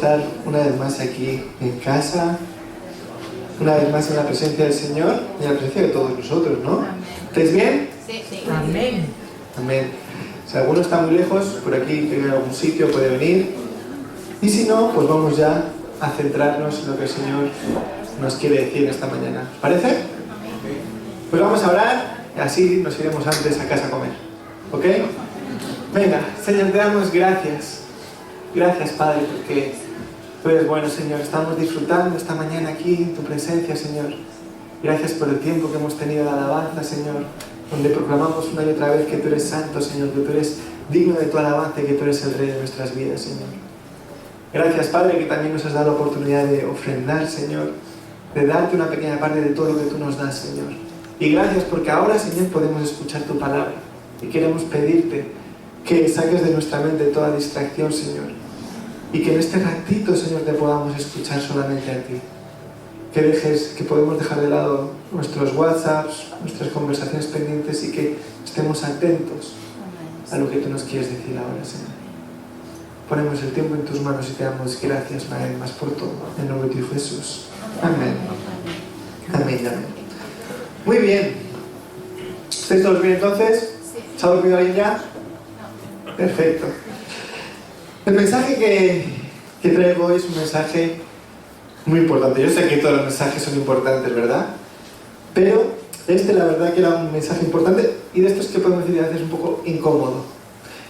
estar una vez más aquí en casa, una vez más en la presencia del Señor y en la presencia de todos nosotros, ¿no? Amén. ¿Estáis bien? Sí, sí. Amén. Amén. Si alguno está muy lejos, por aquí, que en algún sitio puede venir. Y si no, pues vamos ya a centrarnos en lo que el Señor nos quiere decir esta mañana. ¿Os parece? Pues vamos a orar y así nos iremos antes a casa a comer. ¿Ok? Venga, Señor, te damos gracias. Gracias, Padre, porque tú eres bueno, Señor. Estamos disfrutando esta mañana aquí en tu presencia, Señor. Gracias por el tiempo que hemos tenido de alabanza, Señor, donde proclamamos una y otra vez que tú eres santo, Señor, que tú eres digno de tu alabanza y que tú eres el Rey de nuestras vidas, Señor. Gracias, Padre, que también nos has dado la oportunidad de ofrendar, Señor, de darte una pequeña parte de todo lo que tú nos das, Señor. Y gracias porque ahora, Señor, podemos escuchar tu palabra y queremos pedirte que saques de nuestra mente toda distracción, Señor, y que en este ratito, Señor, te podamos escuchar solamente a ti. Que podemos dejar de lado nuestros WhatsApps, nuestras conversaciones pendientes y que estemos atentos a lo que tú nos quieres decir ahora, Señor. Ponemos el tiempo en tus manos y te damos gracias una vez más por todo. En nombre de Jesús. Amén. Amén, amén. Muy bien. ¿Estáis todos bien entonces? ¿Se ha dormido alguien ya? Perfecto. El mensaje que traigo hoy es un mensaje muy importante. Yo sé que todos los mensajes son importantes, ¿verdad? Pero la verdad que era un mensaje importante y de estos que podemos decir a veces un poco incómodo.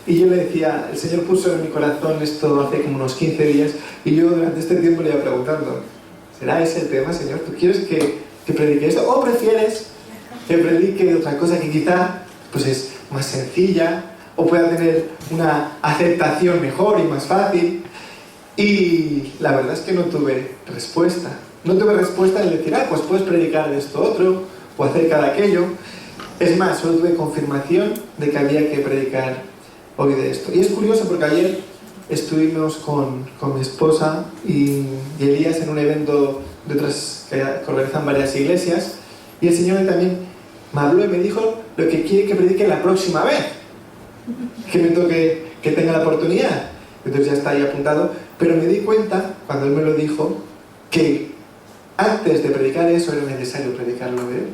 Y yo le decía, el Señor puso en mi corazón esto hace como unos 15 días y yo durante este tiempo le iba preguntando, ¿será ese el tema, Señor? ¿Tú quieres que predique esto? ¿O prefieres que predique otra cosa que quizá pues es más sencilla o pueda tener una aceptación mejor y más fácil? Y la verdad es que no tuve respuesta. No tuve respuesta en decir, pues puedes predicar de esto otro o acerca de aquello. Es más, solo tuve confirmación de que había que predicar hoy de esto. Y es curioso porque ayer estuvimos con mi esposa y Elías en un evento de otras que organizan varias iglesias y el Señor también me habló y me dijo lo que quiere que predique la próxima vez que me toque, que tenga la oportunidad. Entonces ya está ahí apuntado, pero me di cuenta cuando Él me lo dijo que antes de predicar eso era necesario predicarlo de Él.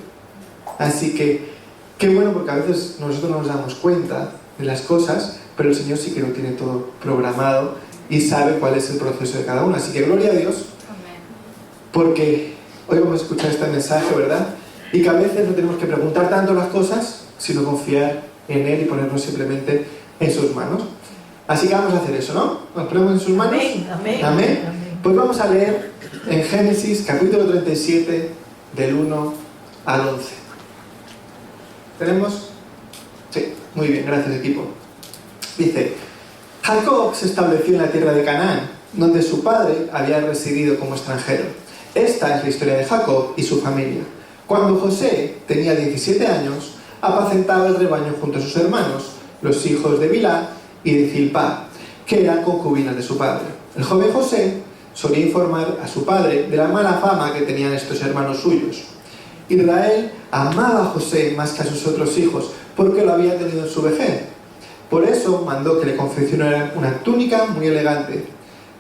Así que qué bueno, porque a veces nosotros no nos damos cuenta de las cosas, pero el Señor sí que lo tiene todo programado y sabe cuál es el proceso de cada uno. Así que gloria a Dios, porque hoy vamos a escuchar este mensaje, ¿verdad? Y que a veces no tenemos que preguntar tanto las cosas, sino confiar en Él y ponernos simplemente en sus manos. Así que vamos a hacer eso, ¿no? Nos ponemos en sus manos. Amén, amén, Amén. amén. Pues vamos a leer en Génesis capítulo 37 del 1 al 11. ¿Tenemos? Sí, muy bien, gracias equipo. Dice, Jacob se estableció en la tierra de Canaán, donde su padre había residido como extranjero. Esta es la historia de Jacob y su familia. Cuando José tenía 17 años, apacentaba el rebaño junto a sus hermanos, los hijos de Bilhá y de Zilpá, que eran concubinas de su padre. El joven José solía informar a su padre de la mala fama que tenían estos hermanos suyos. Israel amaba a José más que a sus otros hijos, porque lo había tenido en su vejez. Por eso mandó que le confeccionaran una túnica muy elegante.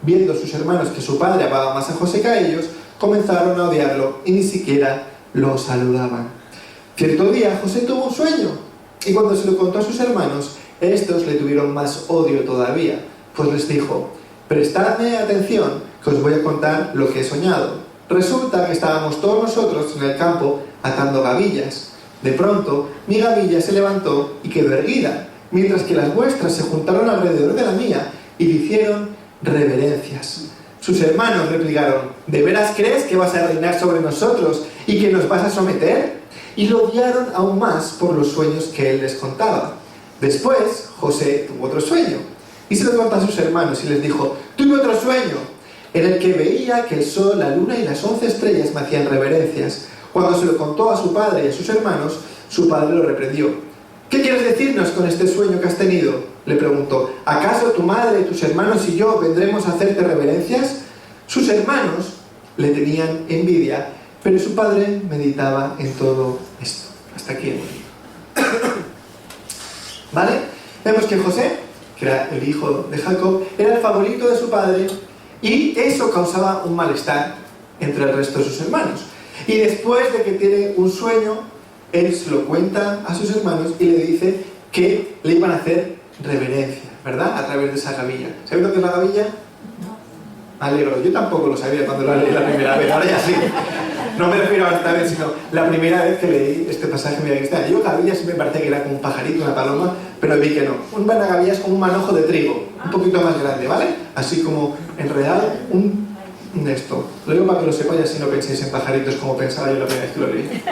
Viendo sus hermanos que su padre amaba más a José que a ellos, comenzaron a odiarlo y ni siquiera lo saludaban. Cierto día José tuvo un sueño, y cuando se lo contó a sus hermanos, estos le tuvieron más odio todavía, pues les dijo, prestadme atención, que os voy a contar lo que he soñado. Resulta que estábamos todos nosotros en el campo atando gavillas. De pronto, mi gavilla se levantó y quedó erguida, mientras que las vuestras se juntaron alrededor de la mía y le hicieron reverencias. Sus hermanos replicaron, ¿de veras crees que vas a reinar sobre nosotros y que nos vas a someter? Y lo odiaron aún más por los sueños que él les contaba. Después, José tuvo otro sueño y se lo contó a sus hermanos y les dijo, tuve otro sueño, en el que veía que el sol, la luna y las 11 estrellas me hacían reverencias. Cuando se lo contó a su padre y a sus hermanos, su padre lo reprendió. ¿Qué quieres decirnos con este sueño que has tenido?, le preguntó. ¿Acaso tu madre, tus hermanos y yo vendremos a hacerte reverencias? Sus hermanos le tenían envidia, pero su padre meditaba en todo esto. Hasta aquí. ¿Vale? Vemos que José, que era el hijo de Jacob, era el favorito de su padre Y eso causaba un malestar entre el resto de sus hermanos. Y después de que tiene un sueño, él se lo cuenta a sus hermanos y le dice que le iban a hacer reverencia, ¿verdad? A través de esa gavilla. ¿Sabéis lo que es la gavilla? Me alegro. Yo tampoco lo sabía cuando lo leí la primera vez, ahora ya sí. No me refiero a esta vez, sino la primera vez que leí este pasaje en mi vida cristiana. Yo gavilla sí me parecía que era como un pajarito, una paloma, pero vi que no. Una gavilla es como un manojo de trigo, un poquito más grande, ¿vale? Así como enredado, esto. Lo digo para que lo sepáis, así no penséis en pajaritos como pensaba yo la primera vez que lo leí.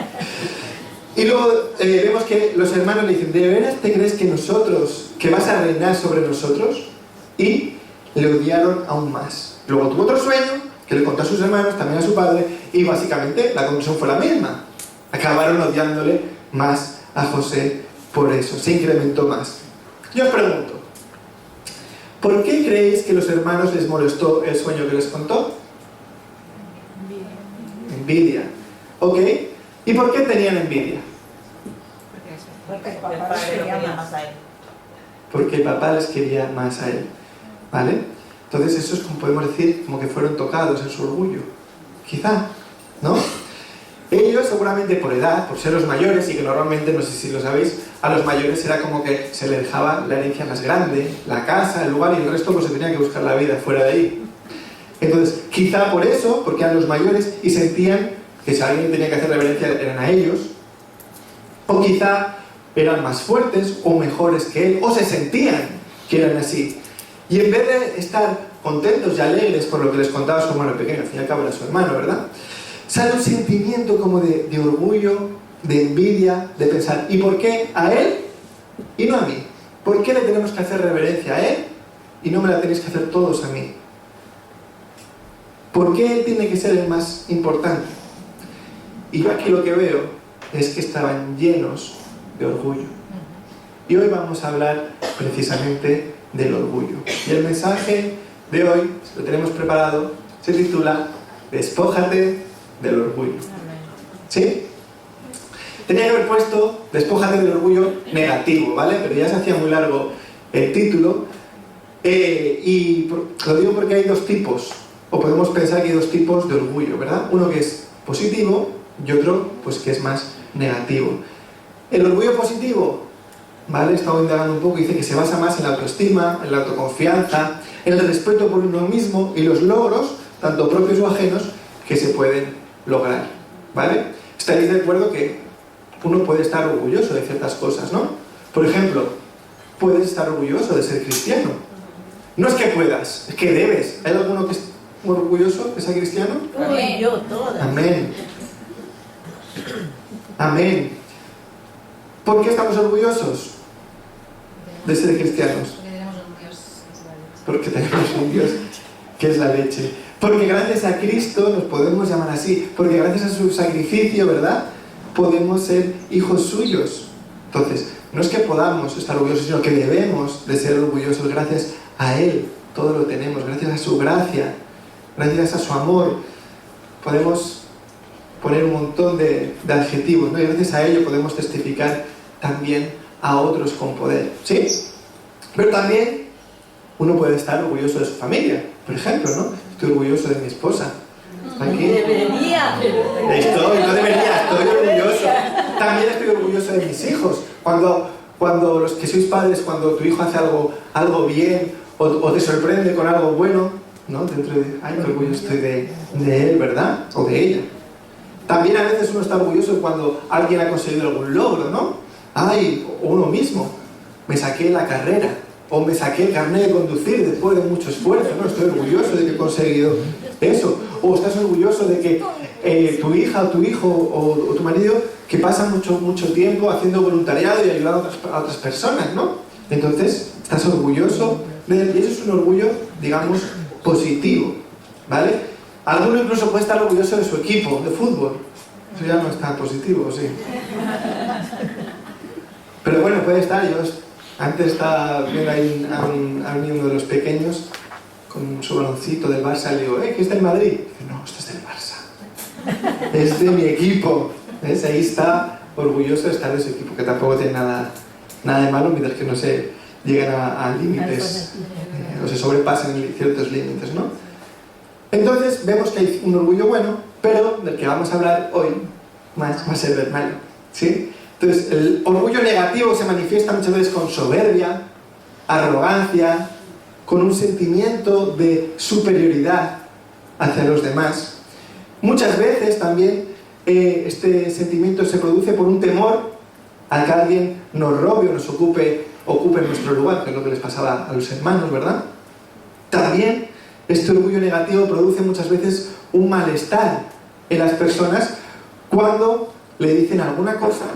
Y luego vemos que los hermanos le dicen, ¿de veras te crees que vas a reinar sobre nosotros? Y le odiaron aún más. Luego tuvo otro sueño, que le contó a sus hermanos, también a su padre, y básicamente la conclusión fue la misma. Acabaron odiándole más a José por eso, se incrementó más. Yo os pregunto, ¿por qué creéis que los hermanos les molestó el sueño que les contó? Envidia. ¿Ok? ¿Y por qué tenían envidia? Porque el papá les quería más a él. Porque el papá les quería más a él. ¿Vale? Entonces eso es como podemos decir, como que fueron tocados en su orgullo. Quizá, ¿no? Ellos seguramente por edad, por ser los mayores, y que normalmente, no sé si lo sabéis, a los mayores era como que se les dejaba la herencia más grande, la casa, el lugar, y el resto pues se tenía que buscar la vida fuera de ahí. Entonces, quizá por eso, porque eran los mayores y sentían que si alguien tenía que hacer reverencia eran a ellos, o quizá eran más fuertes o mejores que él, o se sentían que eran así. Y en vez de estar contentos y alegres por lo que les contaba su hermano pequeño, al fin y al cabo era su hermano, ¿verdad? Sale un sentimiento como de orgullo, de envidia, de pensar, ¿y por qué a él y no a mí? ¿Por qué le tenemos que hacer reverencia a él y no me la tenéis que hacer todos a mí? ¿Por qué él tiene que ser el más importante? Y yo aquí lo que veo es que estaban llenos de orgullo. Y hoy vamos a hablar precisamente del orgullo. Y el mensaje de hoy, lo tenemos preparado, se titula Despójate del orgullo. ¿Sí? Tenía que haber puesto Despójate del orgullo negativo, ¿vale? Pero ya se hacía muy largo el título. Lo digo porque hay dos tipos, o podemos pensar que hay dos tipos de orgullo, ¿verdad? Uno que es positivo y otro pues que es más negativo. El orgullo positivo, ¿vale? He estado indagando un poco y dice que se basa más en la autoestima, en la autoconfianza, en el respeto por uno mismo y los logros, tanto propios o ajenos, que se pueden lograr, ¿vale? Estaréis de acuerdo que uno puede estar orgulloso de ciertas cosas, ¿no? Por ejemplo, puedes estar orgulloso de ser cristiano. No es que puedas, es que debes. ¿Hay alguno que es orgulloso de ser cristiano? Uy, yo, todas. Amén. Amén. ¿Por qué estamos orgullosos de ser cristianos? Porque tenemos un Dios que es la leche. Porque tenemos un Dios que es la leche. Porque gracias a Cristo nos podemos llamar así. Porque gracias a su sacrificio, ¿verdad? Podemos ser hijos suyos. Entonces, no es que podamos estar orgullosos, sino que debemos de ser orgullosos gracias a Él. Todo lo tenemos, gracias a su gracia, gracias a su amor. Podemos poner un montón de adjetivos, ¿no? Y gracias a ello podemos testificar también a otros con poder, ¿sí? Pero también uno puede estar orgulloso de su familia, por ejemplo, ¿no? Estoy orgulloso de mi esposa. Aquí. Debería. No debería, estoy orgulloso. También estoy orgulloso de mis hijos. Cuando los que sois padres, cuando tu hijo hace algo bien o te sorprende con algo bueno, ¿no? Dentro de, ay, qué orgulloso estoy de él, ¿verdad? O de ella. También a veces uno está orgulloso cuando alguien ha conseguido algún logro, ¿no? Ay, o uno mismo. Me saqué la carrera. O me saqué el carnet de conducir después de mucho esfuerzo, ¿no? Estoy orgulloso de que he conseguido eso. O estás orgulloso de que tu hija o tu hijo o tu marido que pasa mucho tiempo haciendo voluntariado y ayudando a otras personas, ¿no? Entonces, estás orgulloso de él. Y eso es un orgullo, digamos, positivo, ¿vale? Alguno incluso puede estar orgulloso de su equipo de fútbol. Eso ya no es tan positivo, ¿sí? Pero bueno, puede estar. Yo antes estaba viendo ahí a un niño de los pequeños con su baloncito del Barça. Le digo, ¿qué es del Madrid? Dice, no, esto es del Barça. Es de mi equipo. ¿Ves? Ahí está orgulloso de estar de su equipo, que tampoco tiene nada de malo mientras que no se lleguen a límites o se sobrepasen ciertos límites, ¿no? Entonces vemos que hay un orgullo bueno, pero del que vamos a hablar hoy más va a ser del malo, ¿sí? Entonces el orgullo negativo se manifiesta muchas veces con soberbia, arrogancia, con un sentimiento de superioridad hacia los demás. Muchas veces también este sentimiento se produce por un temor a que alguien nos robe o nos ocupe nuestro lugar, que es lo que les pasaba a los hermanos, ¿verdad? También este orgullo negativo produce muchas veces un malestar en las personas cuando le dicen alguna cosa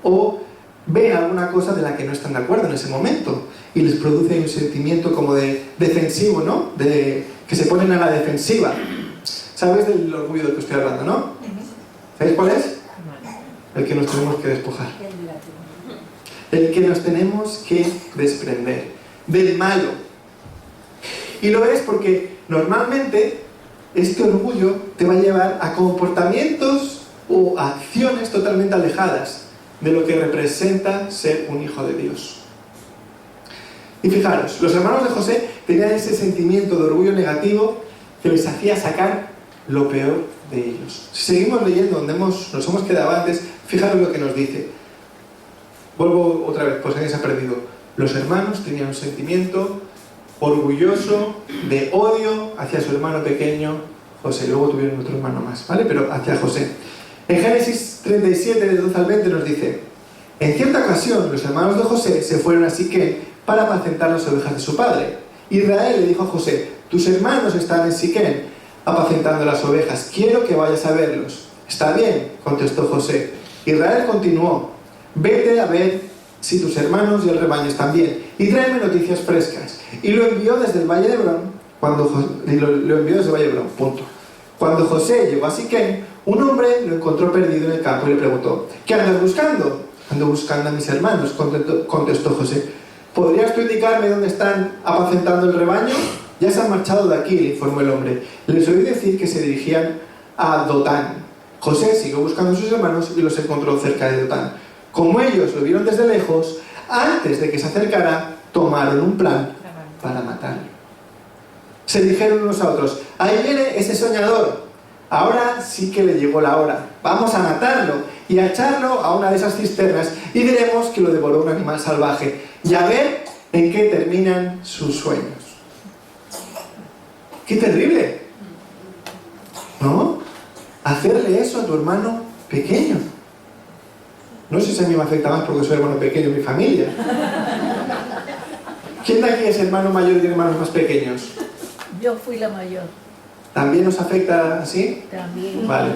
o ven alguna cosa de la que no están de acuerdo en ese momento y les produce un sentimiento como de defensivo, ¿no? Que se ponen a la defensiva. ¿Sabes del orgullo del que estoy hablando, no? ¿Sabéis cuál es? El que nos tenemos que despojar. El que nos tenemos que desprender. Del malo. Y lo es porque normalmente este orgullo te va a llevar a comportamientos o acciones totalmente alejadas de lo que representa ser un hijo de Dios. Y fijaros, los hermanos de José tenían ese sentimiento de orgullo negativo que les hacía sacar lo peor de ellos. Si seguimos leyendo donde nos hemos quedado antes, fijaros lo que nos dice. Vuelvo otra vez, pues alguien se ha perdido. Los hermanos tenían un sentimiento orgulloso de odio hacia su hermano pequeño José. Luego tuvieron otro hermano más, ¿vale? Pero hacia José. En Génesis 37, de 12 al 20 nos dice: en cierta ocasión los hermanos de José se fueron a Siquem para apacentar las ovejas de su padre. Israel le dijo a José: tus hermanos están en Siquem apacentando las ovejas, quiero que vayas a verlos. Está bien, contestó José. Israel continuó: vete a ver si tus hermanos y el rebaño están bien y tráeme noticias frescas. Y lo envió desde el valle de Hebrón, punto. Cuando José llegó a Siquem, un hombre lo encontró perdido en el campo y le preguntó: ¿qué andas buscando? Ando buscando a mis hermanos, contestó José. ¿Podrías tú indicarme dónde están apacentando el rebaño? Ya se han marchado de aquí, le informó el hombre. Les oí decir que se dirigían a Dotán. José siguió buscando a sus hermanos y los encontró cerca de Dotán. Como ellos lo vieron desde lejos, antes de que se acercara, tomaron un plan para matarlo. Se dijeron unos a otros: ahí viene ese soñador. Ahora sí que le llegó la hora. Vamos a matarlo y a echarlo a una de esas cisternas y diremos que lo devoró un animal salvaje. Y a ver en qué terminan sus sueños. ¡Qué terrible! ¿No? Hacerle eso a tu hermano pequeño. No sé si a mí me afecta más porque soy hermano pequeño en mi familia. ¿Quién de aquí es hermano mayor y tiene hermanos más pequeños? Yo fui la mayor. ¿También nos afecta así? También. Vale.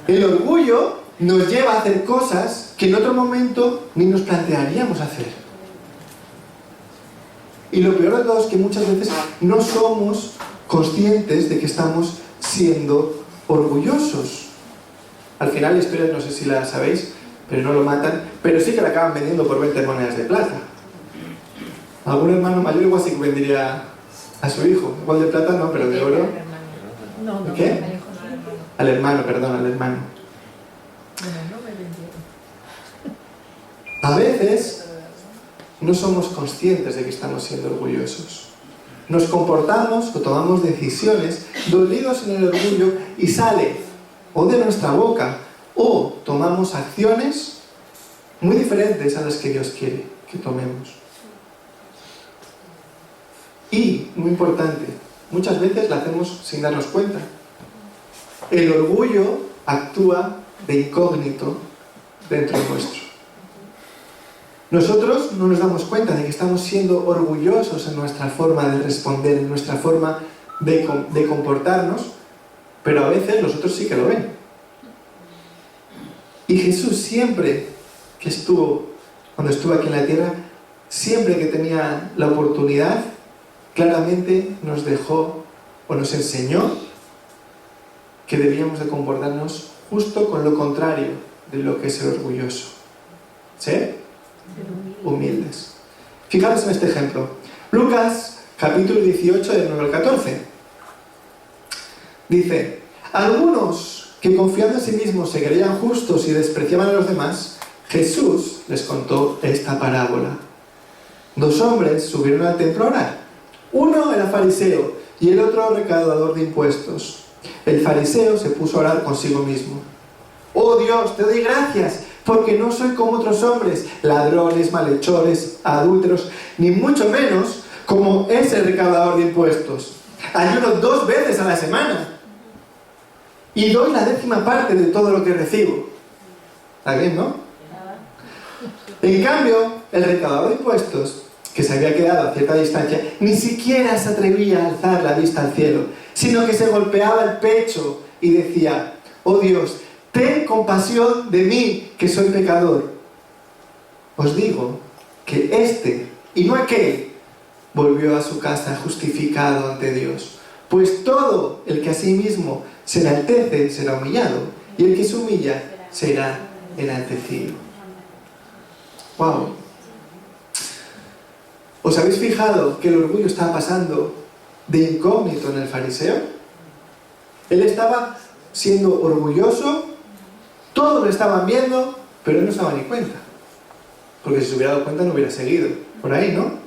El orgullo nos lleva a hacer cosas que en otro momento ni nos plantearíamos hacer. Y lo peor de todo es que muchas veces no somos conscientes de que estamos siendo orgullosos. Al final la historia, no sé si la sabéis, pero no lo matan, pero sí que la acaban vendiendo por 20 monedas de plata. Algún hermano mayor igual sí que vendería a su hijo, igual de plata no, pero de oro. No, ¿Qué? Al hermano. Bueno, no me vendieron. A veces no somos conscientes de que estamos siendo orgullosos. Nos comportamos o tomamos decisiones dolidos en el orgullo y sale o de nuestra boca o tomamos acciones muy diferentes a las que Dios quiere que tomemos. Y, muy importante, muchas veces la hacemos sin darnos cuenta. El orgullo actúa de incógnito dentro nuestro. Nosotros no nos damos cuenta de que estamos siendo orgullosos en nuestra forma de responder, en nuestra forma de comportarnos, pero a veces los otros sí que lo ven. Y Jesús siempre cuando estuvo aquí en la tierra, siempre que tenía la oportunidad, claramente nos dejó o nos enseñó que debíamos de comportarnos justo con lo contrario de lo que es ser orgulloso. ¿Sí? Humildes. Fijaros en este ejemplo. Lucas, capítulo 18, del 9 al 14. Dice: algunos que confiando en sí mismos se creían justos y despreciaban a los demás, Jesús les contó esta parábola. 2 hombres subieron al templo a orar. Uno era fariseo y el otro recaudador de impuestos. El fariseo se puso a orar consigo mismo. Oh Dios, te doy gracias, porque no soy como otros hombres, ladrones, malhechores, adúlteros, ni mucho menos como ese recaudador de impuestos. Ayuno 2 veces a la semana y doy la 10ª parte de todo lo que recibo. ¿Está bien, no? En cambio, el recaudador de impuestos, que se había quedado a cierta distancia, ni siquiera se atrevía a alzar la vista al cielo, sino que se golpeaba el pecho y decía: oh Dios, ten compasión de mí, que soy pecador. Os digo que este, y no aquel, volvió a su casa justificado ante Dios. Pues todo el que a sí mismo se enaltece será humillado, y el que se humilla será enaltecido. ¡Wow! ¿Os habéis fijado que el orgullo estaba pasando de incógnito en el fariseo? Él estaba siendo orgulloso, todos lo estaban viendo, pero él no se daba ni cuenta. Porque si se hubiera dado cuenta no hubiera seguido. Por ahí, ¿no?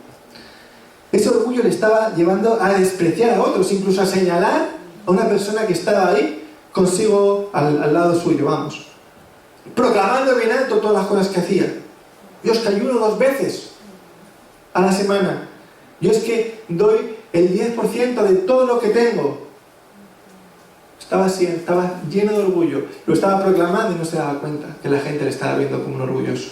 Ese orgullo le estaba llevando a despreciar a otros, incluso a señalar a una persona que estaba ahí consigo al lado suyo, vamos. Proclamando bien alto todas las cosas que hacía. Yo es que ayuno 2 veces a la semana. Yo es que doy el 10% de todo lo que tengo. Estaba así, estaba lleno de orgullo. Lo estaba proclamando y no se daba cuenta que la gente le estaba viendo como un orgulloso.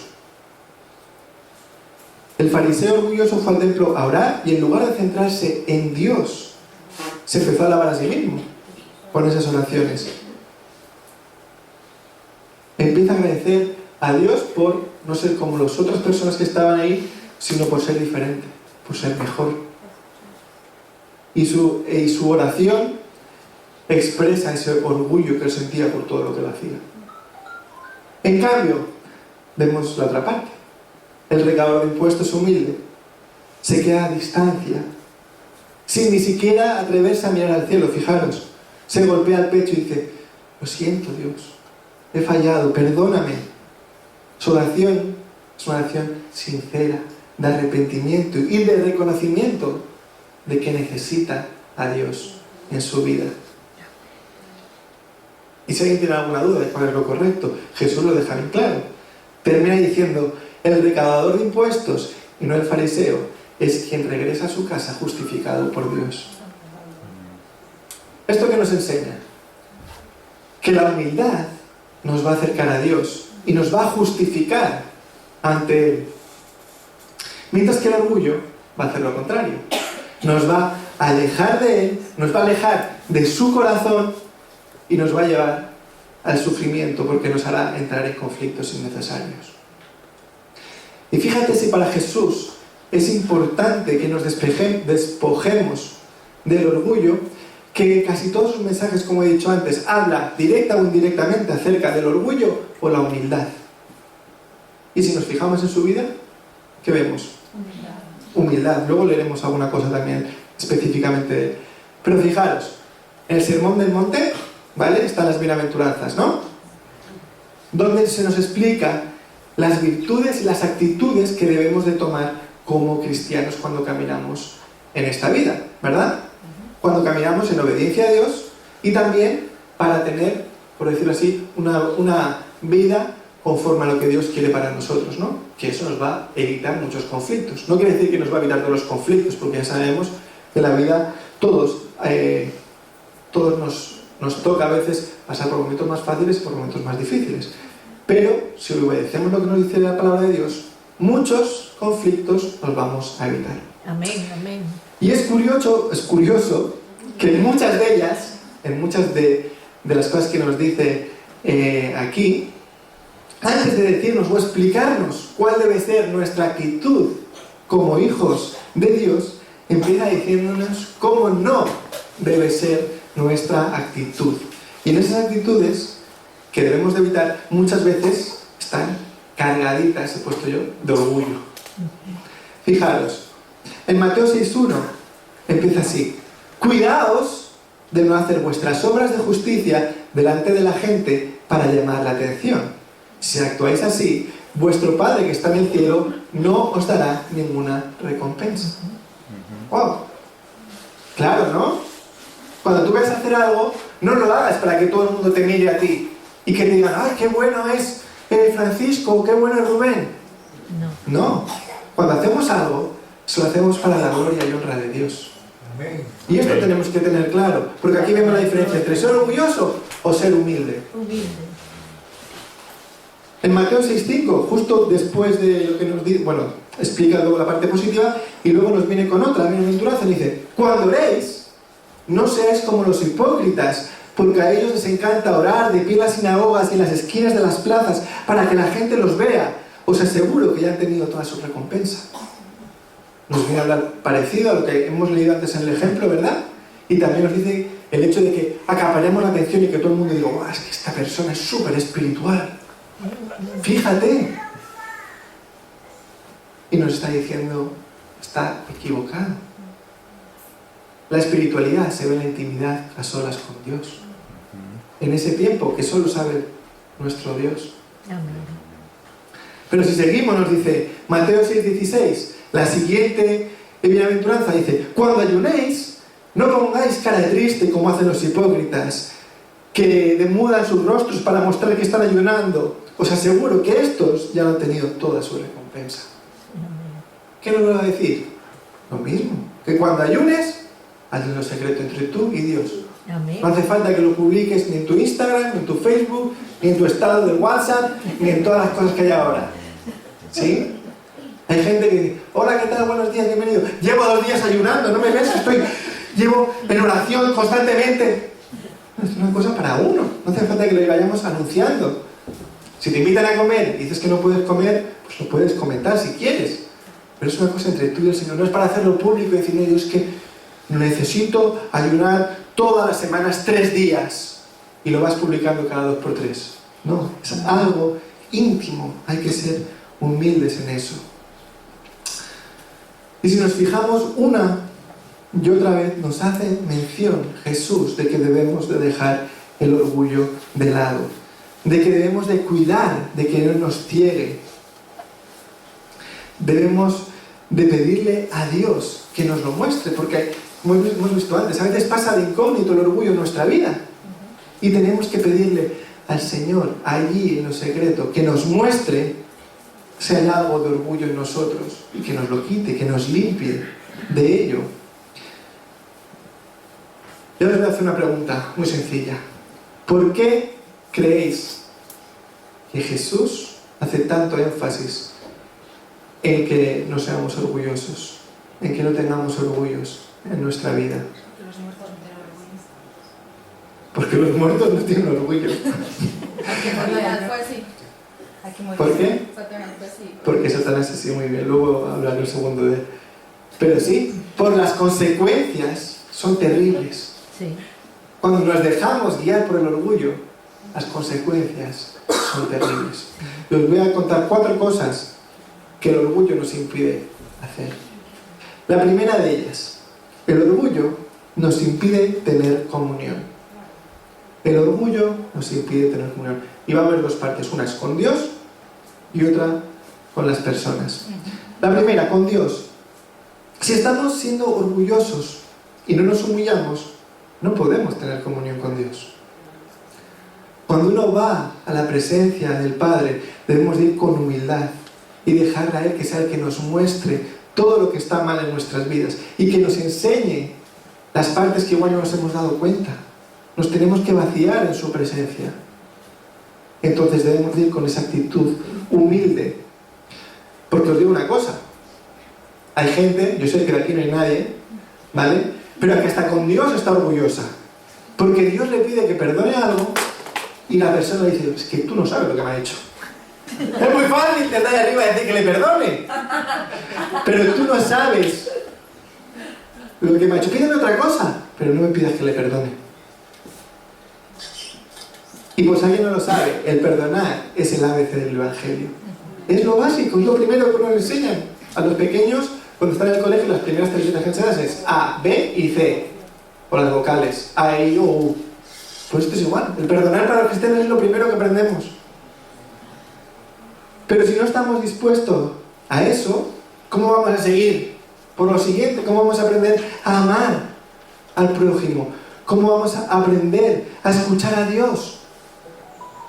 El fariseo orgulloso fue al templo a orar y en lugar de centrarse en Dios, se empezó a alabar a sí mismo con esas oraciones. Empieza a agradecer a Dios por no ser como las otras personas que estaban ahí, sino por ser diferente, por ser mejor. Y su oración expresa ese orgullo que él sentía por todo lo que él hacía. En cambio, vemos la otra parte. El recaudador de impuestos humilde se queda a distancia, sin ni siquiera atreverse a mirar al cielo. Fijaros, se golpea el pecho y dice: lo siento, Dios, he fallado, perdóname. Su oración es una oración sincera, de arrepentimiento y de reconocimiento de que necesita a Dios en su vida. Y si alguien tiene alguna duda de cuál es lo correcto, Jesús lo deja bien claro. Termina diciendo: el recaudador de impuestos y no el fariseo es quien regresa a su casa justificado por Dios. ¿Esto qué nos enseña? Que la humildad nos va a acercar a Dios y nos va a justificar ante Él. Mientras que el orgullo va a hacer lo contrario. Nos va a alejar de Él, nos va a alejar de su corazón y nos va a llevar al sufrimiento, porque nos hará entrar en conflictos innecesarios. Y fíjate si para Jesús es importante que nos despojemos del orgullo, que casi todos sus mensajes, como he dicho antes, habla directa o indirectamente acerca del orgullo o la humildad. Y si nos fijamos en su vida, ¿qué vemos? Humildad. Luego leeremos alguna cosa también específicamente de él. Pero fijaros, en el Sermón del Monte, ¿vale?, están las bienaventuranzas, ¿no? Donde se nos explica las virtudes y las actitudes que debemos de tomar como cristianos cuando caminamos en esta vida, ¿verdad? Cuando caminamos en obediencia a Dios y también para tener, por decirlo así, una vida conforme a lo que Dios quiere para nosotros, ¿no? Que eso nos va a evitar muchos conflictos. No quiere decir que nos va a evitar todos los conflictos, porque ya sabemos que la vida, todos nos toca a veces pasar por momentos más fáciles y por momentos más difíciles. Pero si obedecemos lo que nos dice la palabra de Dios, muchos conflictos los vamos a evitar. Amén, amén. Y es curioso que en muchas de ellas, en muchas de las cosas que nos dice aquí, antes de decirnos o explicarnos cuál debe ser nuestra actitud como hijos de Dios, empieza diciéndonos cómo no debe ser nuestra actitud. Y en esas actitudes que debemos de evitar, muchas veces están cargaditas, he puesto yo, de orgullo. Fijaros, en Mateo 6:1 empieza así: cuidaos de no hacer vuestras obras de justicia delante de la gente para llamar la atención. Si actuáis así, vuestro Padre que está en el cielo no os dará ninguna recompensa. ¡Wow! Claro, ¿no? Cuando tú vas a hacer algo, no lo hagas para que todo el mundo te mire a ti y que te digan, ¡ay, qué bueno es Francisco! ¡Qué bueno es Rubén! No. Cuando hacemos algo, se lo hacemos para la gloria y honra de Dios. Y esto tenemos que tener claro, porque aquí vemos la diferencia entre ser orgulloso o ser humilde. En Mateo 6:5, justo después de lo que nos dice, bueno, explica luego la parte positiva y luego nos viene con otra bienaventuranza, dice, cuando oréis, no seáis como los hipócritas, porque a ellos les encanta orar de pie en las sinagogas y en las esquinas de las plazas para que la gente los vea. Os aseguro que ya han tenido toda su recompensa. Nos viene a hablar parecido a lo que hemos leído antes en el ejemplo, ¿verdad? Y también nos dice el hecho de que acaparemos la atención y que todo el mundo diga, ¡oh, es que esta persona es súper espiritual! Fíjate. Y nos está diciendo, está equivocado. La espiritualidad se ve en la intimidad a solas con Dios. En ese tiempo que solo sabe nuestro Dios. Pero si seguimos, nos dice Mateo 6:16, la siguiente bienaventuranza dice, cuando ayunéis, no pongáis cara triste como hacen los hipócritas, que demudan sus rostros para mostrar que están ayunando. Os aseguro que estos ya han tenido toda su recompensa. ¿Qué nos va a decir? Lo mismo, que cuando ayunes, hazlo en secreto entre tú y Dios. No hace falta que lo publiques ni en tu Instagram, ni en tu Facebook, ni en tu estado de WhatsApp, ni en todas las cosas que hay ahora. ¿Sí? Hay gente que dice, hola, ¿qué tal? Buenos días, bienvenido. Llevo 2 días ayunando, ¿no me ves? Llevo en oración constantemente. Es una cosa para uno, no hace falta que lo vayamos anunciando. Si te invitan a comer y dices que no puedes comer, pues lo puedes comentar si quieres. Pero es una cosa entre tú y el Señor, no es para hacerlo público y decir, no, yo es que necesito ayunar todas las semanas 3 días y lo vas publicando cada 2 por 3. No, es algo íntimo, hay que ser humildes en eso. Y si nos fijamos una y otra vez nos hace mención Jesús de que debemos de dejar el orgullo de lado, de que debemos de cuidar de que no nos ciegue. Debemos de pedirle a Dios que nos lo muestre, porque como hemos visto antes, a veces pasa de incógnito el orgullo en nuestra vida y tenemos que pedirle al Señor allí en lo secreto que nos muestre si hay algo de orgullo en nosotros y que nos lo quite, que nos limpie de ello. Yo les voy a hacer una pregunta muy sencilla. ¿Por qué creéis que Jesús hace tanto énfasis en que no seamos orgullosos, en que no tengamos orgullos en nuestra vida? Porque los muertos no tienen orgullo. ¿Por qué? Porque Satanás es así, muy bien. Luego hablaré el segundo de él. Pero sí, por las consecuencias son terribles. Sí. Cuando nos dejamos guiar por el orgullo, las consecuencias son terribles. Les voy a contar 4 cosas que el orgullo nos impide hacer. La primera de ellas, el orgullo nos impide tener comunión. El orgullo nos impide tener comunión. Y va a haber 2 partes, una es con Dios y otra con las personas. La primera, con Dios. Si estamos siendo orgullosos y no nos humillamos, no podemos tener comunión con Dios. Cuando uno va a la presencia del Padre, debemos de ir con humildad y dejarle a Él que sea el que nos muestre todo lo que está mal en nuestras vidas y que nos enseñe las partes que igual no nos hemos dado cuenta. Nos tenemos que vaciar en su presencia. Entonces debemos ir con esa actitud humilde. Porque os digo una cosa, hay gente, yo sé que de aquí no hay nadie, ¿vale? Pero que hasta con Dios está orgullosa. Porque Dios le pide que perdone algo y la persona le dice, es que tú no sabes lo que me ha hecho. Es muy fácil intentar de arriba decir que le perdone. Pero tú no sabes lo que me ha hecho. Pídeme otra cosa, pero no me pidas que le perdone. Y pues alguien no lo sabe, el perdonar es el ABC del Evangelio. Es lo básico, es lo primero que nos enseñan a los pequeños cuando están en el colegio. Las primeras 3 letras que enseñan es A, B y C, o las vocales A, I, O, U. Pues esto es igual, el perdonar para los cristianos es lo primero que aprendemos. Pero si no estamos dispuestos a eso, ¿cómo vamos a seguir? Por lo siguiente, ¿cómo vamos a aprender a amar? al prójimo? ¿Cómo vamos a aprender a escuchar a Dios?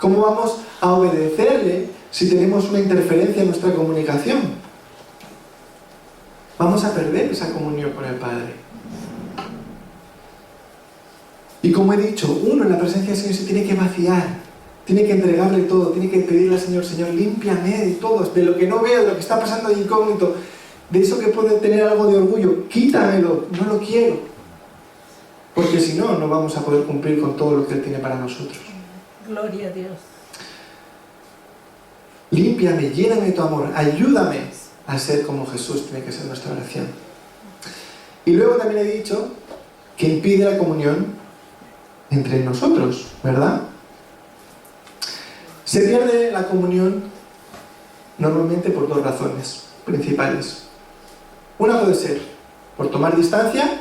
¿Cómo vamos a obedecerle si tenemos una interferencia en nuestra comunicación? Vamos a perder esa comunión con el Padre. Y como he dicho, uno en la presencia del Señor se tiene que vaciar, tiene que entregarle todo, tiene que pedirle al Señor: Señor, límpiame de todo, de lo que no veo, de lo que está pasando de incógnito, de eso que puede tener algo de orgullo, quítamelo, no lo quiero. Porque si no, no vamos a poder cumplir con todo lo que Él tiene para nosotros. Gloria a Dios. Límpiame, lléname de tu amor, ayúdame a ser como Jesús, tiene que ser nuestra oración. Y luego también he dicho que impide la comunión entre nosotros, ¿verdad? Se pierde la comunión normalmente por dos razones principales. Una puede ser por tomar distancia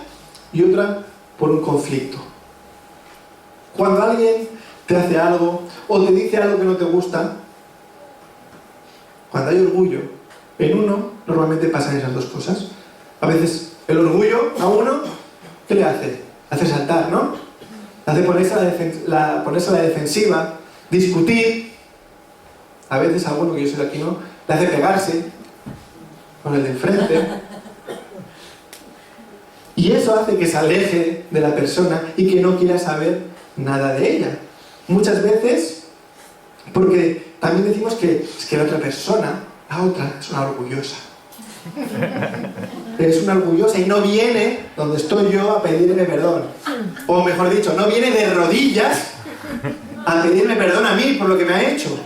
y otra por un conflicto. Cuando alguien te hace algo o te dice algo que no te gusta, cuando hay orgullo en uno, normalmente pasan esas dos cosas. A veces el orgullo a uno, ¿qué le hace? Hace saltar, ¿no? Hace ponerse a la defensiva, discutir. A veces a alguno, que yo soy de aquí, ¿no?, le hace pegarse con el de enfrente. Y eso hace que se aleje de la persona y que no quiera saber nada de ella. Muchas veces, porque también decimos que es que la otra persona, la otra, es una orgullosa. Es una orgullosa y no viene donde estoy yo a pedirme perdón. O mejor dicho, no viene de rodillas a pedirme perdón a mí por lo que me ha hecho.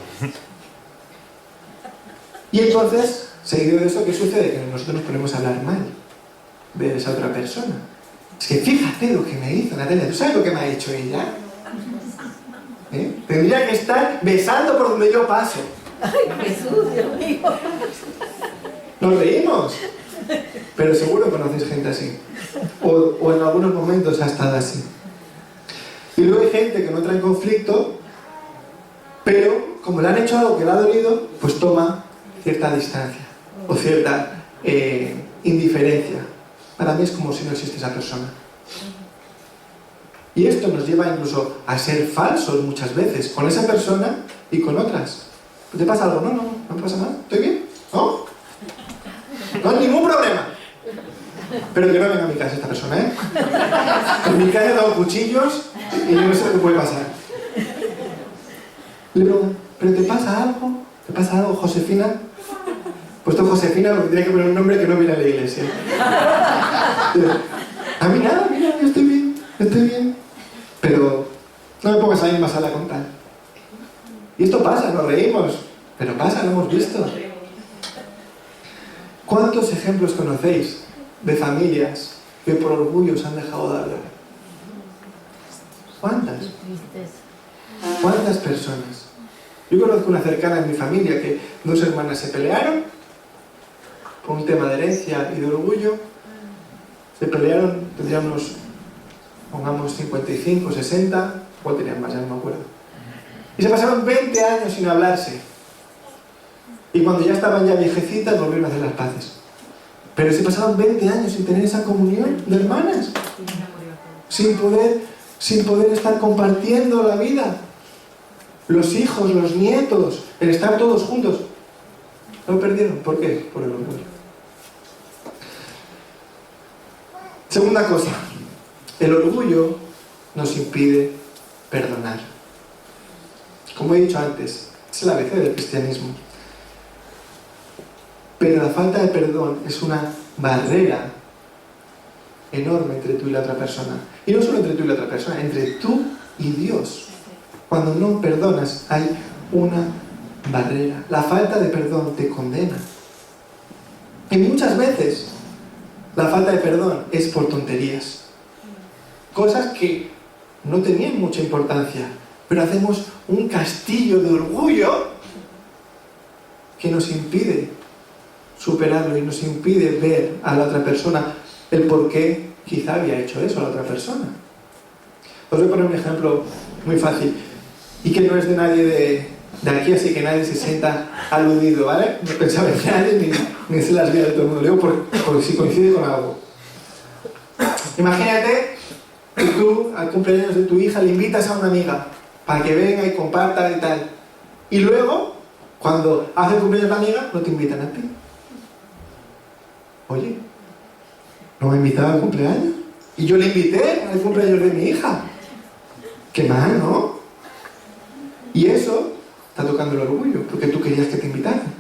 Y entonces, seguido de eso, ¿qué sucede? Que nosotros nos ponemos a hablar mal de esa otra persona. Es que fíjate lo que me hizo Natalia. ¿Tú sabes lo que me ha hecho ella? Tendría que estar besando por donde yo paso. ¡Ay, Jesús, Dios mío! Nos reímos. Pero seguro conocéis gente así. O en algunos momentos ha estado así. Y luego hay gente que no entra en conflicto, pero como le han hecho algo que le ha dolido, pues toma cierta distancia o cierta indiferencia. Para mí es como si no existe esa persona. Y esto nos lleva incluso a ser falsos muchas veces, con esa persona y con otras. ¿Te pasa algo? No me pasa nada. ¿Estoy bien? ¿No? No hay ningún problema. Pero que no venga a mi casa esta persona, ¿eh? En mi casa he dado cuchillos y yo no sé lo que puede pasar. Le pregunto: ¿pero te pasa algo? ¿Te pasa algo, Josefina? Puesto Josefina porque tiene que poner un nombre que no viene a la iglesia. A mí nada, mira, yo estoy bien. Pero no me pongas a la misma sala con tal. Y esto pasa, nos reímos, pero pasa, lo hemos visto. ¿Cuántos ejemplos conocéis de familias que por orgullo se han dejado de hablar? ¿Cuántas? ¿Cuántas personas? Yo conozco una cercana en mi familia que dos hermanas se pelearon por un tema de herencia y de orgullo. Se pelearon, tendrían unos, pongamos, 55, 60, o tenían más, ya no me acuerdo. Y se pasaron 20 años sin hablarse. Y cuando ya estaban ya viejecitas, volvieron a hacer las paces. Pero se pasaron 20 años sin tener esa comunión de hermanas. Sin poder estar compartiendo la vida. Los hijos, los nietos, el estar todos juntos. Lo perdieron. ¿Por qué? Por el orgullo. Segunda cosa. El orgullo nos impide perdonar. Como he dicho antes, es el ABC del cristianismo. Pero la falta de perdón es una barrera enorme entre tú y la otra persona. Y no solo entre tú y la otra persona, entre tú y Dios. Cuando no perdonas hay una barrera. La falta de perdón te condena. Y muchas veces la falta de perdón es por tonterías. Cosas que no tenían mucha importancia, pero hacemos un castillo de orgullo que nos impide superarlo y nos impide ver a la otra persona el por qué quizá había hecho eso a la otra persona. Os voy a poner un ejemplo muy fácil y que no es de nadie de aquí, así que nadie se sienta aludido, ¿vale? No pensaba en nadie ni en las vidas de todo el mundo. Lo digo por si coincide con algo. Imagínate que tú al cumpleaños de tu hija le invitas a una amiga para que venga y comparta y tal. Y luego, cuando hace el cumpleaños la amiga, no te invitan a ti. Oye, ¿no me invitaba al cumpleaños? Y yo le invité al cumpleaños de mi hija. Qué mal, ¿no? Y eso está tocando el orgullo, porque tú querías que te invitaran.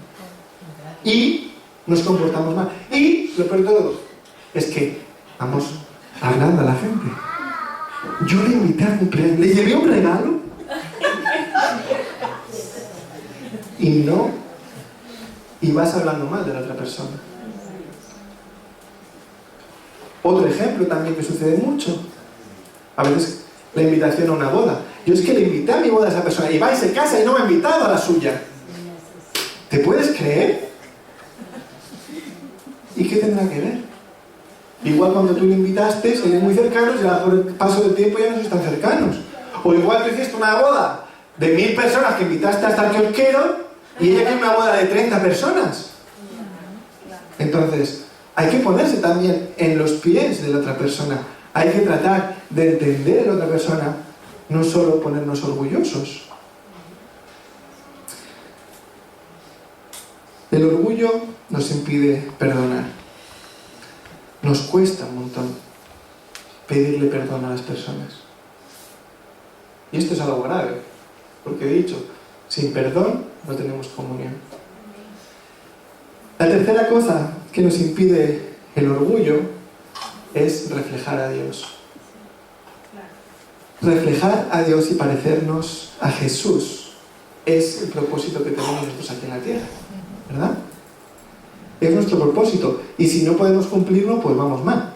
Y nos comportamos mal. Y lo peor de todo es que vamos hablando a la gente. Yo le invité al cumpleaños, le llevé un regalo. Y no. Y vas hablando mal de la otra persona. Otro ejemplo también que sucede mucho. A veces la invitación a una boda. Yo es que le invité a mi boda a esa persona y va y se casa y no me ha invitado a la suya. ¿Te puedes creer? ¿Y qué tendrá que ver? Igual cuando tú le invitaste, serían muy cercanos y ahora por el paso del tiempo ya no son tan cercanos. O igual tú hiciste una boda de 1000 personas que invitaste hasta el kiosquero y ella quiere una boda de 30 personas. Entonces, hay que ponerse también en los pies de la otra persona. Hay que tratar de entender a la otra persona, no solo ponernos orgullosos. El orgullo nos impide perdonar. Nos cuesta un montón pedirle perdón a las personas. Y esto es algo grave, porque he dicho, sin perdón no tenemos comunión. La tercera cosa que nos impide el orgullo es reflejar a Dios. Reflejar a Dios y parecernos a Jesús es el propósito que tenemos nosotros aquí en la tierra, ¿verdad? Es nuestro propósito. Y si no podemos cumplirlo, pues vamos mal.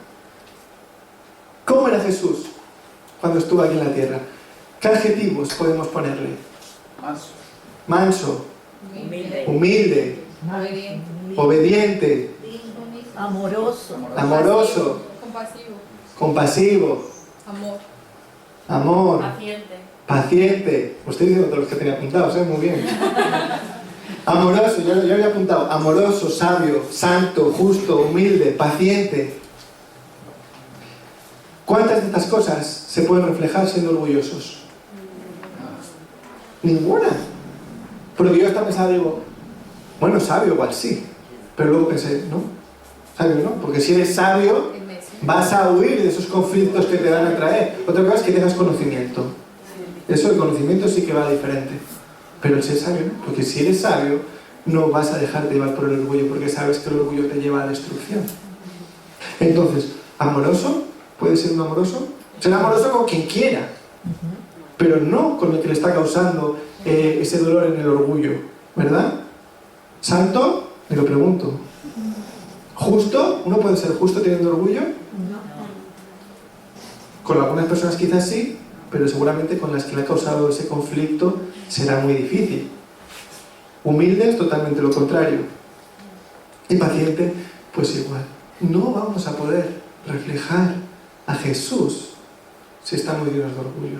¿Cómo era Jesús cuando estuvo aquí en la tierra? ¿Qué adjetivos podemos ponerle? Manso. Humilde. Obediente. Amoroso. Compasivo. Amor. Paciente. Estoy diciendo todos los que tenía apuntados, muy bien. Amoroso, yo había apuntado. Amoroso, sabio, santo, justo, humilde, paciente. ¿Cuántas de estas cosas se pueden reflejar siendo orgullosos? Ninguna. Porque yo estaba pensando, digo, bueno, sabio igual sí. Pero luego pensé, no, sabio no. Porque si eres sabio, vas a huir de esos conflictos que te van a traer. Otra cosa es que tengas conocimiento. Eso, el conocimiento sí que va diferente. Pero el ser sabio no. Porque si eres sabio, no vas a dejarte llevar por el orgullo, porque sabes que el orgullo te lleva a la destrucción. Entonces, amoroso, puede ser un amoroso. Ser amoroso con quien quiera, pero no con el que le está causando ese dolor en el orgullo, ¿verdad? Santo, me lo pregunto. ¿Justo? ¿Uno puede ser justo teniendo orgullo? Con algunas personas quizás sí, pero seguramente con las que le ha causado ese conflicto será muy difícil. Humilde es totalmente lo contrario. Y paciente, pues igual. No vamos a poder reflejar a Jesús si estamos llenos de orgullo.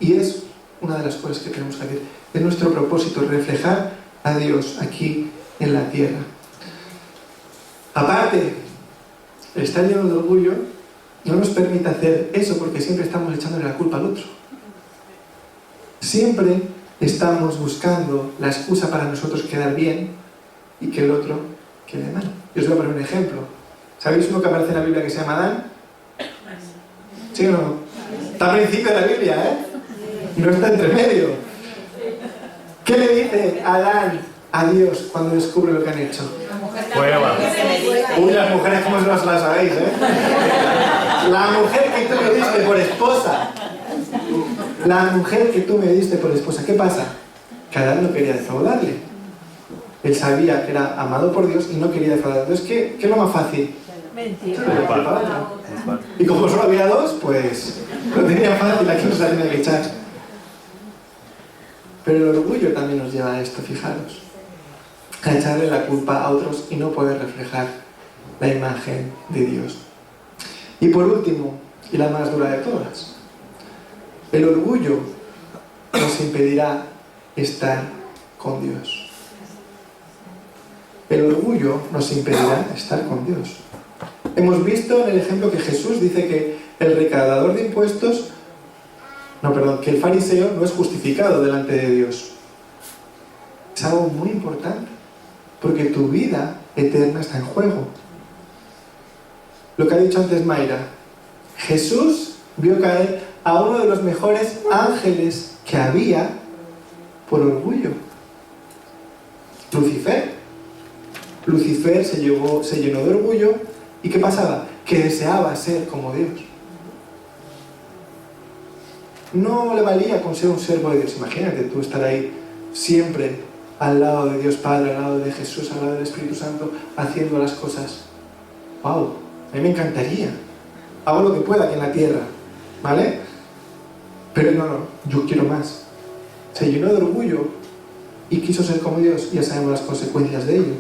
Y es una de las cosas que tenemos que hacer. Es nuestro propósito, reflejar a Dios aquí en la tierra. Aparte, el estar lleno de orgullo no nos permite hacer eso porque siempre estamos echándole la culpa al otro. Siempre estamos buscando la excusa para nosotros quedar bien y que el otro quede mal. Yo os voy a poner un ejemplo. ¿Sabéis uno que aparece en la Biblia que se llama Adán? ¿Sí o no? Está al principio de la Biblia, ¿eh? No está entre medio. ¿Qué le dice Adán a Dios cuando descubre lo que han hecho? Prueba. Uy, las mujeres, ¿cómo se las sabéis, eh? La mujer que tú me diste por esposa. La mujer que tú me diste por esposa. ¿Qué pasa? Que Adán no quería defraudarle. Él sabía que era amado por Dios y no quería defraudarle. Entonces, ¿qué es lo más fácil? Mentira. Y como solo había dos, pues lo tenía fácil, aquí no se la tenía que echar. Pero el orgullo también nos lleva a esto, fijaros. A echarle la culpa a otros y no poder reflejar la imagen de Dios. Y por último, y la más dura de todas, el orgullo nos impedirá estar con Dios. El orgullo nos impedirá estar con Dios. Hemos visto en el ejemplo que Jesús dice que el recaudador de impuestos, que el fariseo no es justificado delante de Dios. Es algo muy importante, porque tu vida eterna está en juego. Lo que ha dicho antes Mayra, Jesús vio caer a uno de los mejores ángeles que había por orgullo. Lucifer se llenó de orgullo. ¿Y qué pasaba? Que deseaba ser como Dios. No le valía con ser un siervo de Dios. Imagínate tú estar ahí siempre al lado de Dios Padre, al lado de Jesús, al lado del Espíritu Santo, haciendo las cosas. ¡Wow! A mí me encantaría. Hago lo que pueda aquí en la tierra, ¿vale? Pero no, yo quiero más. Se llenó de orgullo y quiso ser como Dios, y ya sabemos las consecuencias de ello.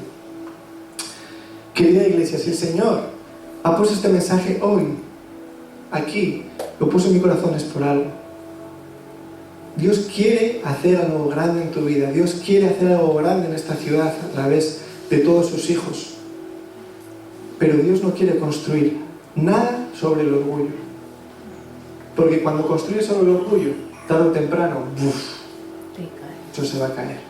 Querida iglesia, si el Señor ha puesto este mensaje hoy, aquí, lo puso en mi corazón, es por algo. Dios quiere hacer algo grande en tu vida. Dios quiere hacer algo grande en esta ciudad a través de todos sus hijos. Pero Dios no quiere construir nada sobre el orgullo. Porque cuando construyes sobre el orgullo, tarde o temprano, eso se va a caer.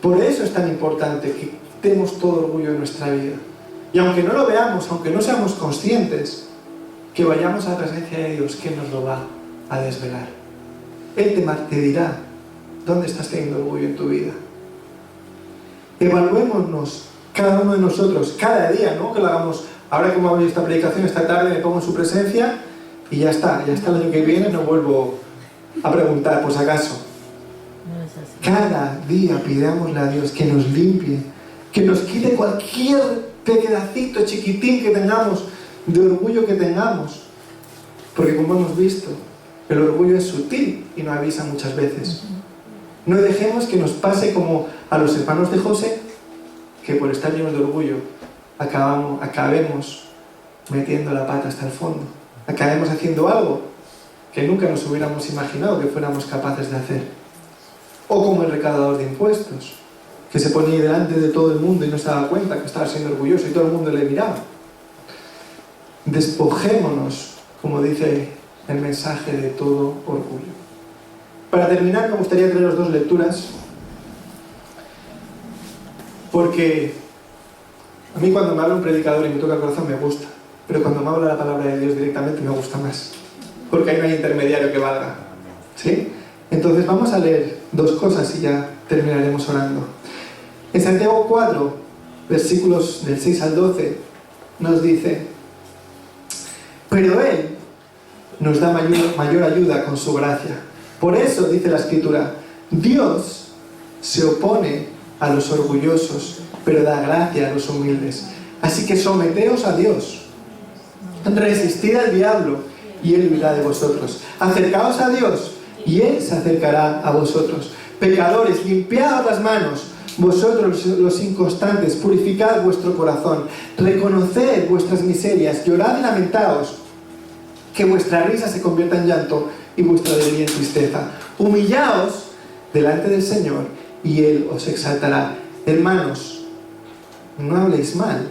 Por eso es tan importante que quitemos todo orgullo en nuestra vida. Y aunque no lo veamos, aunque no seamos conscientes, que vayamos a la presencia de Dios, que nos lo va a desvelar. Él te dirá dónde estás teniendo orgullo en tu vida. Evaluémonos, cada uno de nosotros, cada día, ¿no? Que lo hagamos. Ahora, como hago esta predicación esta tarde, me pongo en su presencia y ya está el año que viene no vuelvo a preguntar, por si acaso. Cada día pidámosle a Dios que nos limpie, que nos quite cualquier pedacito chiquitín que tengamos, de orgullo que tengamos. Porque como hemos visto, el orgullo es sutil y no avisa muchas veces. No dejemos que nos pase como a los hermanos de José, que por estar llenos de orgullo acabemos metiendo la pata hasta el fondo. Acabemos haciendo algo que nunca nos hubiéramos imaginado que fuéramos capaces de hacer. O como el recaudador de impuestos, que se ponía delante de todo el mundo y no se daba cuenta que estaba siendo orgulloso y todo el mundo le miraba. Despojémonos, como dice el mensaje, de todo orgullo. Para terminar, me gustaría traeros dos lecturas, porque a mí cuando me habla un predicador y me toca el corazón me gusta, pero cuando me habla la palabra de Dios directamente me gusta más, porque ahí no hay intermediario que valga, ¿sí? Entonces vamos a leer dos cosas y ya terminaremos orando. En Santiago 4, versículos del 6 al 12, nos dice: pero Él nos da mayor ayuda con su gracia. Por eso, dice la Escritura, Dios se opone a los orgullosos, pero da gracia a los humildes. Así que someteos a Dios, resistid al diablo, y Él huirá de vosotros. Acercaos a Dios, y Él se acercará a vosotros. Pecadores, limpiad las manos, vosotros los inconstantes, purificad vuestro corazón, reconoced vuestras miserias, llorad y lamentaos, que vuestra risa se convierta en llanto y vuestra alegría en tristeza. Humillaos delante del Señor y Él os exaltará. Hermanos, no habléis mal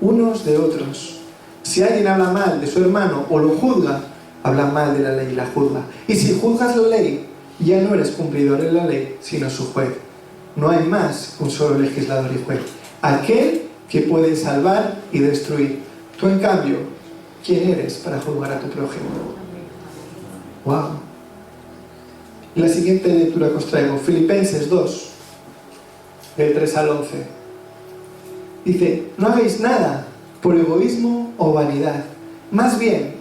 unos de otros. Si alguien habla mal de su hermano o lo juzga, habla mal de la ley y la juzga. Y si juzgas la ley, ya no eres cumplidor de la ley, sino su juez. No hay más que un solo legislador y juez, aquel que puede salvar y destruir. Tú, en cambio, ¿quién eres para juzgar a tu prójimo? ¡Wow! La siguiente lectura que os traigo, Filipenses 2, del 3 al 11. Dice: no hagáis nada por egoísmo o vanidad. Más bien,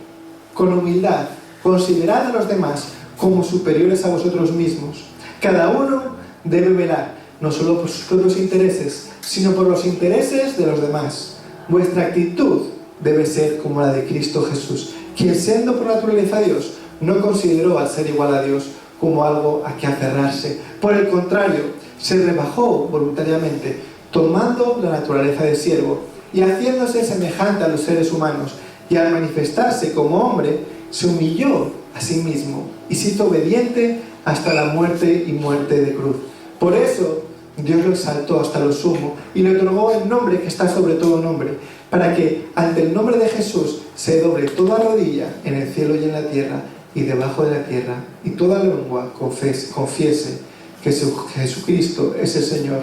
con humildad, considerad a los demás como superiores a vosotros mismos. Cada uno debe velar, no solo por sus propios intereses, sino por los intereses de los demás. Vuestra actitud debe ser como la de Cristo Jesús, quien, siendo por naturaleza Dios, no consideró al ser igual a Dios como algo a que aferrarse. Por el contrario, se rebajó voluntariamente, tomando la naturaleza de siervo y haciéndose semejante a los seres humanos, y al manifestarse como hombre, se humilló a sí mismo y se hizo obediente hasta la muerte y muerte de cruz. Por eso Dios lo exaltó hasta lo sumo y le otorgó el nombre que está sobre todo nombre, para que ante el nombre de Jesús se doble toda rodilla en el cielo y en la tierra y debajo de la tierra, y toda lengua confiese que Jesucristo es el Señor,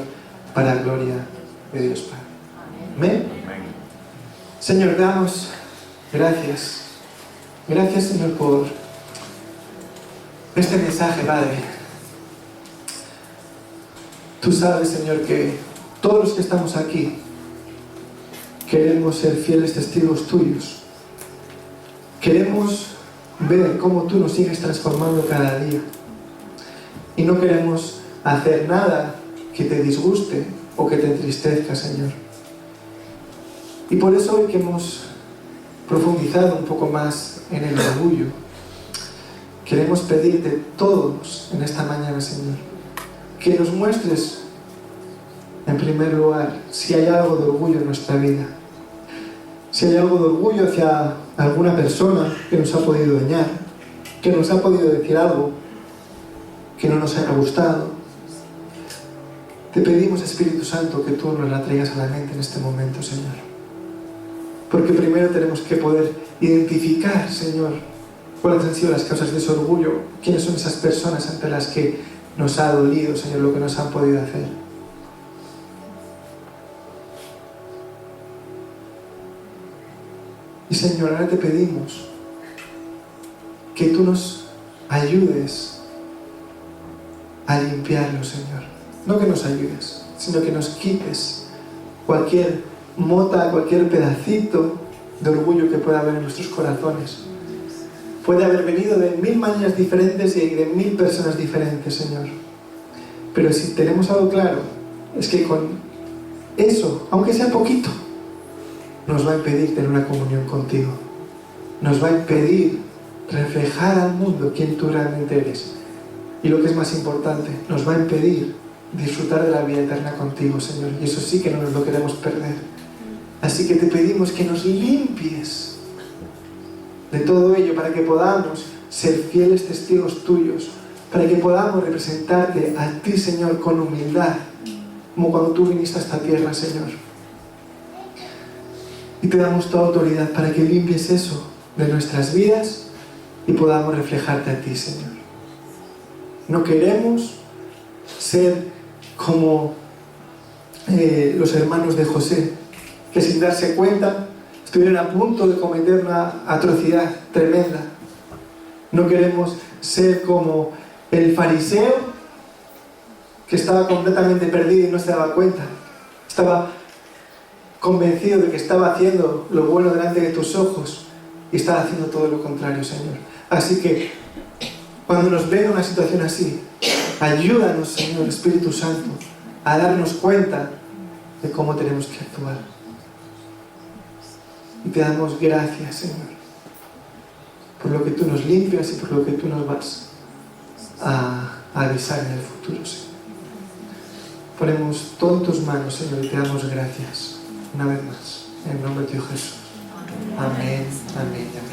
para gloria de Dios Padre. Amén. Señor, damos gracias. Gracias, Señor, por este mensaje, Padre. Tú sabes, Señor, que todos los que estamos aquí queremos ser fieles testigos tuyos. Queremos ver cómo tú nos sigues transformando cada día. Y no queremos hacer nada que te disguste o que te entristezca, Señor. Y por eso hoy que hemos profundizado un poco más en el orgullo, queremos pedirte todos en esta mañana, Señor, que nos muestres en primer lugar si hay algo de orgullo en nuestra vida. Si hay algo de orgullo hacia alguna persona que nos ha podido dañar, que nos ha podido decir algo que no nos haya gustado, te pedimos, Espíritu Santo, que tú nos la traigas a la mente en este momento, Señor. Porque primero tenemos que poder identificar, Señor, cuáles han sido las causas de ese orgullo, quiénes son esas personas ante las que nos ha dolido, Señor, lo que nos han podido hacer. Y Señor, ahora te pedimos que tú nos ayudes a limpiarlo, Señor. No que nos ayudes, sino que nos quites cualquier mota, cualquier pedacito de orgullo que pueda haber en nuestros corazones. Puede haber venido de 1000 maneras diferentes y de 1000 personas diferentes, Señor. Pero si tenemos algo claro, es que con eso, aunque sea poquito, nos va a impedir tener una comunión contigo. Nos va a impedir reflejar al mundo quién tú realmente eres. Y lo que es más importante, nos va a impedir disfrutar de la vida eterna contigo, Señor. Y eso sí que no nos lo queremos perder. Así que te pedimos que nos limpies de todo ello para que podamos ser fieles testigos tuyos, para que podamos representarte a ti, Señor, con humildad, como cuando tú viniste a esta tierra, Señor. Y te damos toda autoridad para que limpies eso de nuestras vidas y podamos reflejarte a ti, Señor. No queremos ser como los hermanos de José, que sin darse cuenta estuvieron a punto de cometer una atrocidad tremenda. No queremos ser como el fariseo, que estaba completamente perdido y no se daba cuenta. Estaba convencido de que estaba haciendo lo bueno delante de tus ojos y estaba haciendo todo lo contrario, Señor. Así que cuando nos venga una situación así, ayúdanos, Señor, Espíritu Santo, a darnos cuenta de cómo tenemos que actuar. Y te damos gracias, Señor, por lo que tú nos limpias y por lo que tú nos vas a avisar en el futuro, Señor. Ponemos todo en tus manos, Señor, y te damos gracias una vez más. En el nombre de Dios Jesús. Amén, amén, amén.